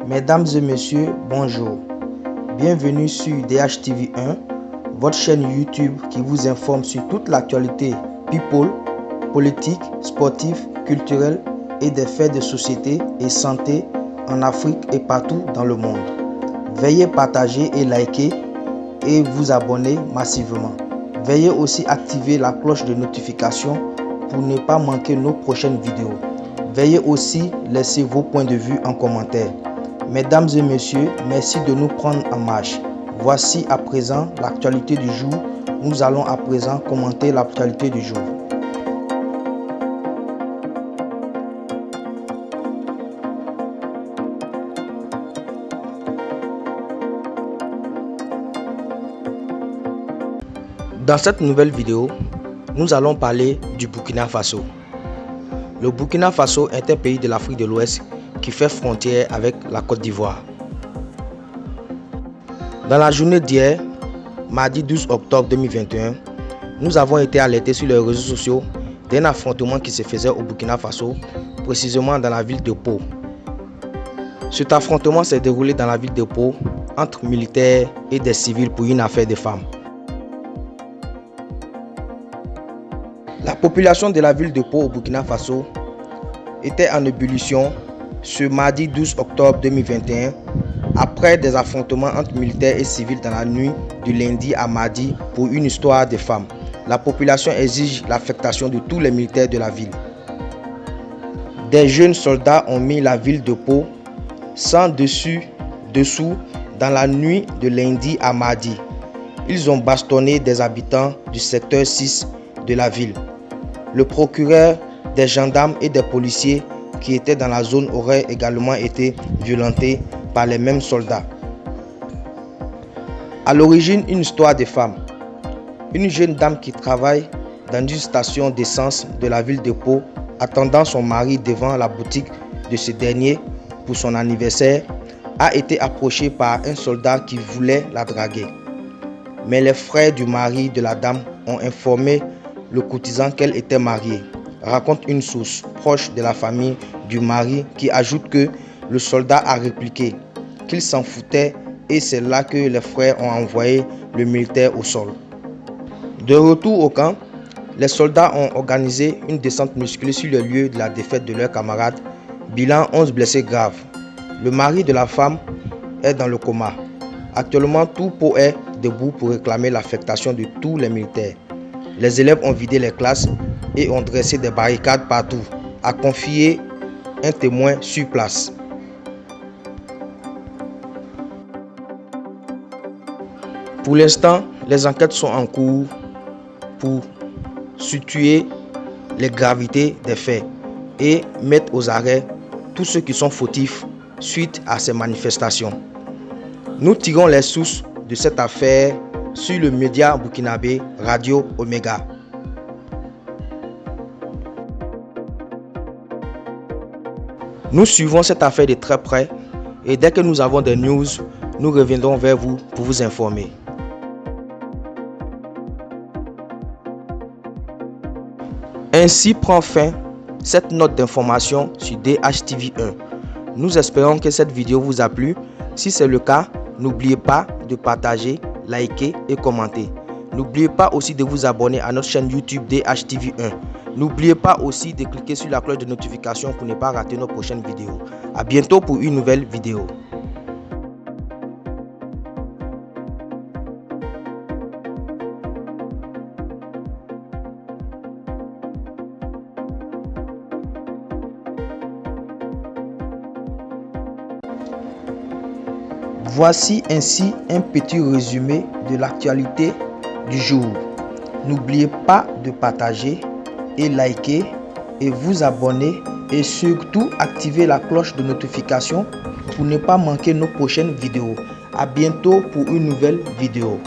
Mesdames et messieurs, bonjour. Bienvenue sur DHTV1, votre chaîne YouTube qui vous informe sur toute l'actualité people, politique, sportive, culturelle et des faits de société et santé en Afrique et partout dans le monde. Veuillez partager et liker et vous abonner massivement. Veuillez aussi activer la cloche de notification pour ne pas manquer nos prochaines vidéos. Veuillez aussi laisser vos points de vue en commentaire. Mesdames et messieurs, merci de nous prendre en marche. Voici à présent l'actualité du jour. Nous allons à présent commenter l'actualité du jour. Dans cette nouvelle vidéo, nous allons parler du Burkina Faso. Le Burkina Faso est un pays de l'Afrique de l'Ouest qui fait frontière avec la Côte d'Ivoire. Dans la journée d'hier, mardi 12 octobre 2021, nous avons été alertés sur les réseaux sociaux d'un affrontement qui se faisait au Burkina Faso, précisément dans la ville de Pau. Cet affrontement s'est déroulé dans la ville de Pau entre militaires et des civils pour une affaire de femmes. La population de la ville de Pau au Burkina Faso était en ébullition ce mardi 12 octobre 2021 après des affrontements entre militaires et civils dans la nuit du lundi à mardi pour une histoire de femmes. La population exige l'affectation de tous les militaires de la ville. Des jeunes soldats ont mis la ville de Pau sans dessous dans la nuit de lundi à mardi. Ils ont bastonné des habitants du secteur 6 de la ville. Le procureur, des gendarmes et des policiers qui étaient dans la zone auraient également été violentés par les mêmes soldats. À l'origine, une histoire de femme. Une jeune dame qui travaille dans une station d'essence de la ville de Pau, attendant son mari devant la boutique de ce dernier pour son anniversaire, a été approchée par un soldat qui voulait la draguer. Mais les frères du mari de la dame ont informé le courtisan qu'elle était mariée, raconte une source proche de la famille du mari qui ajoute que le soldat a répliqué qu'il s'en foutait et c'est là que les frères ont envoyé le militaire au sol. De retour au camp, les soldats ont organisé une descente musclée sur le lieu de la défaite de leurs camarades. Bilan 11 blessés graves. Le mari de la femme est dans le coma. Actuellement, tout Pau est debout pour réclamer l'affectation de tous les militaires. Les élèves ont vidé les classes et ont dressé des barricades partout, a confié un témoin sur place. Pour l'instant, les enquêtes sont en cours pour situer les gravités des faits et mettre aux arrêts tous ceux qui sont fautifs suite à ces manifestations. Nous tirons les sources de cette affaire sur le média burkinabé Radio Omega. Nous suivons cette affaire de très près et dès que nous avons des news, nous reviendrons vers vous pour vous informer. Ainsi prend fin cette note d'information sur DHTV1. Nous espérons que cette vidéo vous a plu. Si c'est le cas, n'oubliez pas de partager, liker et commenter. N'oubliez pas aussi de vous abonner à notre chaîne YouTube DHTV1. N'oubliez pas aussi de cliquer sur la cloche de notification pour ne pas rater nos prochaines vidéos. A bientôt pour une nouvelle vidéo. Voici ainsi un petit résumé de l'actualité du jour. N'oubliez pas de partager et liker et vous abonner et surtout activer la cloche de notification pour ne pas manquer nos prochaines vidéos. À bientôt pour une nouvelle vidéo.